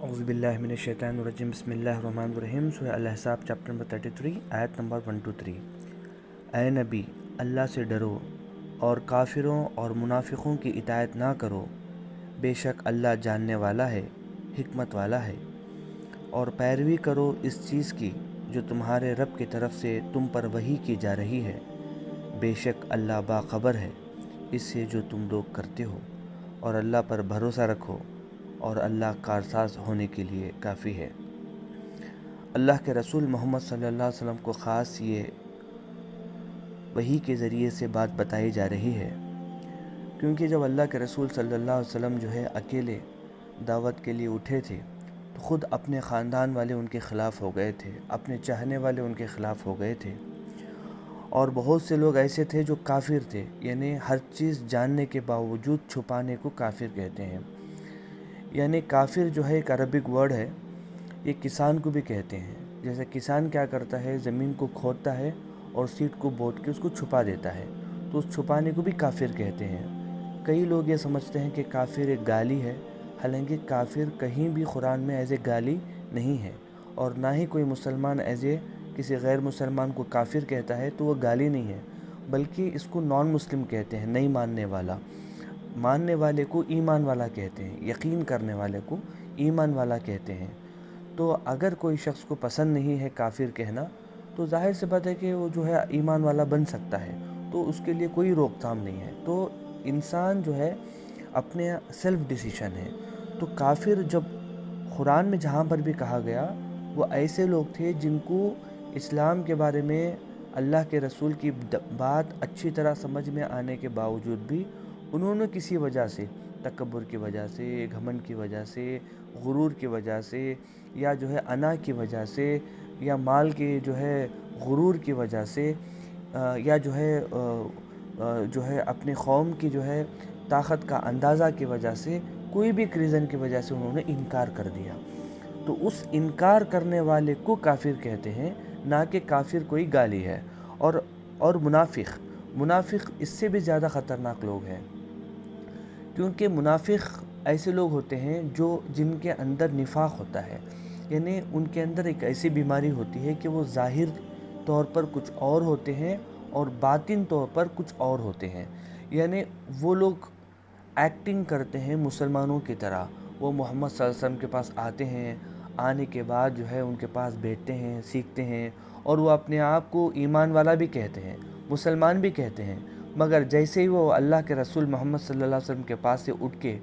اعوذ باللہ من الشیطان الرجیم بسم اللہ الرحمن الرحیم سورہ الاحزاب چیپٹر نمبر 33 آیت نمبر 1-3۔ اے نبی، اللہ سے ڈرو اور کافروں اور منافقوں کی اطاعت نہ کرو، بے شک اللہ جاننے والا ہے، حکمت والا ہے، اور پیروی کرو اس چیز کی جو تمہارے رب کی طرف سے تم پر وحی کی جا رہی ہے، بے شک اللہ باخبر ہے اس سے جو تم لوگ کرتے ہو، اور اللہ پر بھروسہ رکھو اور اللہ کارساز ہونے کے لیے کافی ہے۔ اللہ کے رسول محمد صلی اللہ علیہ وسلم کو خاص یہ وحی کے ذریعے سے بات بتائی جا رہی ہے، کیونکہ جب اللہ کے رسول صلی اللہ علیہ وسلم اکیلے دعوت کے لیے اٹھے تھے تو خود اپنے خاندان والے ان کے خلاف ہو گئے تھے، اپنے چاہنے والے ان کے خلاف ہو گئے تھے، اور بہت سے لوگ ایسے تھے جو کافر تھے، یعنی ہر چیز جاننے کے باوجود چھپانے کو کافر کہتے ہیں۔ یعنی کافر ایک عربک ورڈ ہے، یہ کسان کو بھی کہتے ہیں۔ جیسے کسان کیا کرتا ہے، زمین کو کھودتا ہے اور سیڈ کو بوٹ کے اس کو چھپا دیتا ہے، تو اس چھپانے کو بھی کافر کہتے ہیں۔ کئی لوگ یہ سمجھتے ہیں کہ کافر ایک گالی ہے، حالانکہ کافر کہیں بھی قرآن میں ایز اے گالی نہیں ہے، اور نہ ہی کوئی مسلمان ایز اے کسی غیر مسلمان کو کافر کہتا ہے تو وہ گالی نہیں ہے، بلکہ اس کو نان مسلم کہتے ہیں، نہیں ماننے والا۔ ماننے والے کو ایمان والا کہتے ہیں، یقین کرنے والے کو ایمان والا کہتے ہیں۔ تو اگر کوئی شخص کو پسند نہیں ہے کافر کہنا، تو ظاہر سی بات ہے کہ وہ ایمان والا بن سکتا ہے، تو اس کے لیے کوئی روک تھام نہیں ہے۔ تو انسان اپنے سیلف ڈیسیشن ہے۔ تو کافر جب قرآن میں جہاں پر بھی کہا گیا، وہ ایسے لوگ تھے جن کو اسلام کے بارے میں اللہ کے رسول کی بات اچھی طرح سمجھ میں آنے کے باوجود بھی انہوں نے کسی وجہ سے، تکبر کی وجہ سے، گھمنڈ کی وجہ سے، غرور کی وجہ سے، یا انا کی وجہ سے، یا مال کے غرور کی وجہ سے، یا اپنے قوم کی طاقت کا اندازہ کی وجہ سے، کوئی بھی ریزن کی وجہ سے انہوں نے انکار کر دیا، تو اس انکار کرنے والے کو کافر کہتے ہیں، نہ کہ کافر کوئی گالی ہے۔ اور منافق اس سے بھی زیادہ خطرناک لوگ ہیں، کیونکہ منافق ایسے لوگ ہوتے ہیں جن کے اندر نفاق ہوتا ہے، یعنی ان کے اندر ایک ایسی بیماری ہوتی ہے کہ وہ ظاہر طور پر کچھ اور ہوتے ہیں اور باطن طور پر کچھ اور ہوتے ہیں۔ یعنی وہ لوگ ایکٹنگ کرتے ہیں مسلمانوں کی طرح، وہ محمد صلی اللہ علیہ وسلم کے پاس آتے ہیں، آنے کے بعد ان کے پاس بیٹھتے ہیں، سیکھتے ہیں، اور وہ اپنے آپ کو ایمان والا بھی کہتے ہیں، مسلمان بھی کہتے ہیں، مگر جیسے ہی وہ اللہ کے رسول محمد صلی اللہ علیہ وسلم کے پاس سے اٹھ کے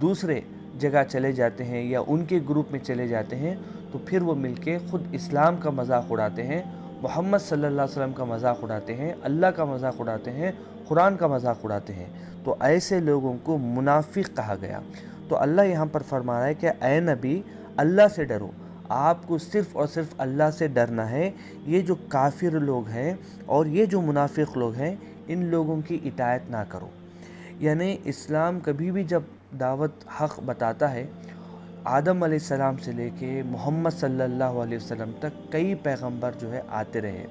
دوسرے جگہ چلے جاتے ہیں یا ان کے گروپ میں چلے جاتے ہیں، تو پھر وہ مل کے خود اسلام کا مذاق اڑاتے ہیں، محمد صلی اللہ علیہ وسلم کا مذاق اڑاتے ہیں، اللہ کا مذاق اڑاتے ہیں، قرآن کا مذاق اڑاتے ہیں۔ تو ایسے لوگوں کو منافق کہا گیا۔ تو اللہ یہاں پر فرما رہا ہے کہ اے نبی، اللہ سے ڈرو، آپ کو صرف اور صرف اللہ سے ڈرنا ہے۔ یہ جو کافر لوگ ہیں اور یہ جو منافق لوگ ہیں، ان لوگوں کی اطاعت نہ کرو۔ یعنی اسلام کبھی بھی جب دعوت حق بتاتا ہے، آدم علیہ السلام سے لے کے محمد صلی اللہ علیہ وسلم تک کئی پیغمبر آتے رہے،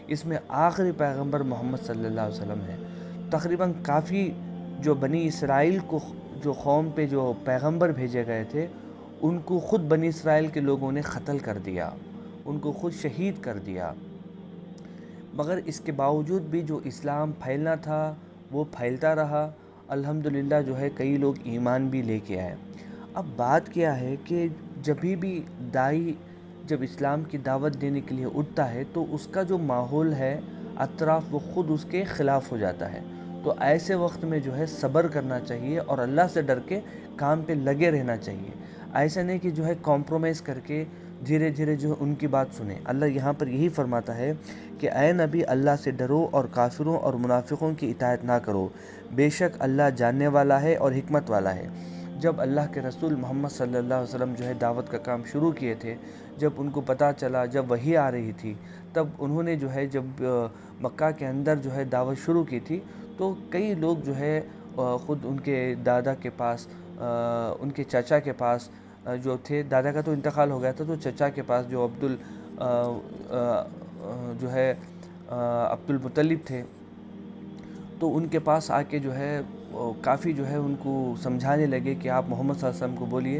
اس میں آخری پیغمبر محمد صلی اللہ علیہ وسلم ہے۔ تقریباً کافی جو بنی اسرائیل کو جو قوم پہ جو پیغمبر بھیجے گئے تھے، ان کو خود بنی اسرائیل کے لوگوں نے قتل کر دیا، ان کو خود شہید کر دیا، مگر اس کے باوجود بھی جو اسلام پھیلنا تھا وہ پھیلتا رہا۔ الحمدللہ کئی لوگ ایمان بھی لے کے آئے۔ اب بات کیا ہے کہ جبھی بھی داعی جب اسلام کی دعوت دینے کے لیے اٹھتا ہے تو اس کا جو ماحول ہے اطراف، وہ خود اس کے خلاف ہو جاتا ہے۔ تو ایسے وقت میں صبر کرنا چاہیے اور اللہ سے ڈر کے کام پہ لگے رہنا چاہیے۔ ایسا نہیں کہ کمپرومائز کر کے دھیرے دھیرے ان کی بات سنیں۔ اللہ یہاں پر یہی فرماتا ہے کہ اے نبی، اللہ سے ڈرو اور کافروں اور منافقوں کی اطاعت نہ کرو، بے شک اللہ جاننے والا ہے اور حکمت والا ہے۔ جب اللہ کے رسول محمد صلی اللہ علیہ وسلم دعوت کا کام شروع کیے تھے، جب ان کو پتہ چلا، جب وحی آ رہی تھی، تب انہوں نے جب مکہ کے اندر دعوت شروع کی تھی، تو کئی لوگ خود ان کے دادا کے پاس، ان کے چچا کے پاس جو تھے، دادا کا تو انتقال ہو گیا تھا، تو چچا کے پاس جو عبد المطلب تھے، تو ان کے پاس آ کے کافی ان کو سمجھانے لگے کہ آپ محمد صلی اللہ علیہ وسلم کو بولیے